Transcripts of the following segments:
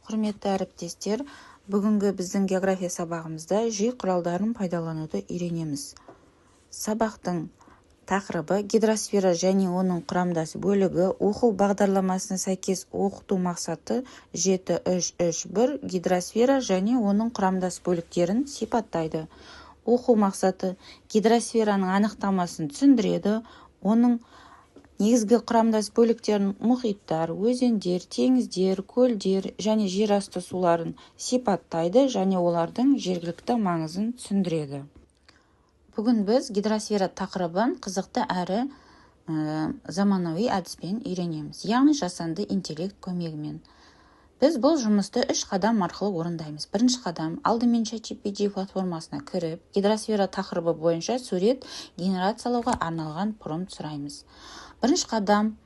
Құрметті әріптестер, бүгінгі біздің география сабағымызда жүй құралдарын пайдалануды үйренеміз. Сабақтың тақырыбы гидросфера және оның құрамдас бөлігі. Оқу бағдарламасына сәйкес оқыту мақсаты 7.3.3.1 гидросфера және оның құрамдас бөліктерін сипаттайды. Оқу мақсаты гидросфераның анықтамасын түсіндіреді, оның негізгі құрамдас бөліктерін мұхиттар, өзендер, теңіздер, көлдер және жер асты суларын сипаттайды және олардың жергілікті маңызын түсіндіреді. Бүгін біз гидросфера тақырыбын қызықты әрі заманауи әдіспен үйренеміз, яғни жасанды интеллект көмегімен. Біз бұл жұмысты 3 қадам арқылы орындаймыз. Бірінші қадам, алдымен ChatGPT платформасына кіріп, гидросфера тақырыбы бойынша сурет генерациялауға арналған промпт сұраймыз. Бірінші қадам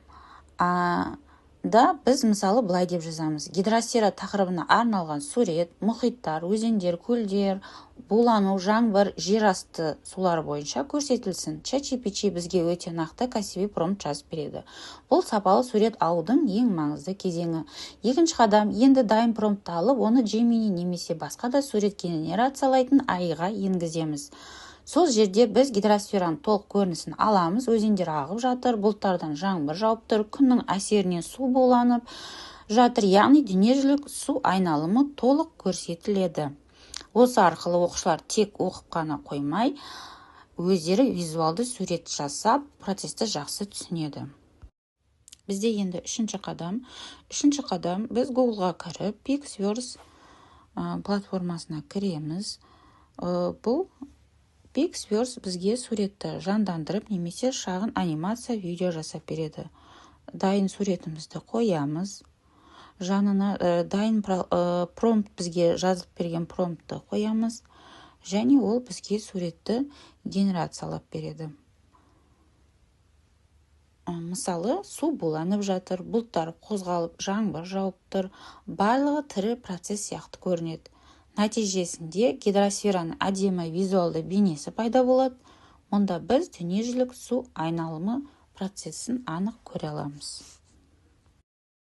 біз мысалы былай деп жазамыз. Гидросфера тақырыбына арналған сурет, мұхиттар, өзендер, көлдер, булану, жаңбыр, жер асты сулары бойынша көрсетілсін. ChatGPT бізге өте нақты кәсіби промпт жазып береді. Бұл сапалы сурет алудың ең маңызды кезеңі. Екінші қадам, енді дайын промптты алып, оны Gemini немесе басқа да сурет генерациялайтын AI-ға енгіземіз. Сол жерде біз гидросфераның толық көрінісін аламыз, өзендер ағып жатыр, бұлттардан жаңбыр жауып тұр, күннің әсерінен су буланып жатыр, яғни дүниежүзілік су айналымы толық көрсетіледі. Осы арқылы оқушылар тек оқып қана қоймай, өздері визуалды сурет жасап, процесті жақсы түсінеді. Бізде енді үшінші қадам біз Google-ға кіріп, Pixverse платформасына кіреміз. Бұл Pixverse бізге суретті жандандырып немесе шағын анимация видео жасап береді. Дайын суретімізді қоямыз. Жанына дайын промпт бізге жазып берген промптты қоямыз. Және ол бізге суретті генерациялап береді. Мысалы, су буланып жатыр, бұлттар қозғалып, жаңбыр жауып тұр. Барлығы тірі процесс сияқты көрінеді. Нәтижесінде гидросфераның әдемі визуалды бейнесі пайда болады. Онда біз дүниежүзілік су айналымы процесін анық көре аламыз.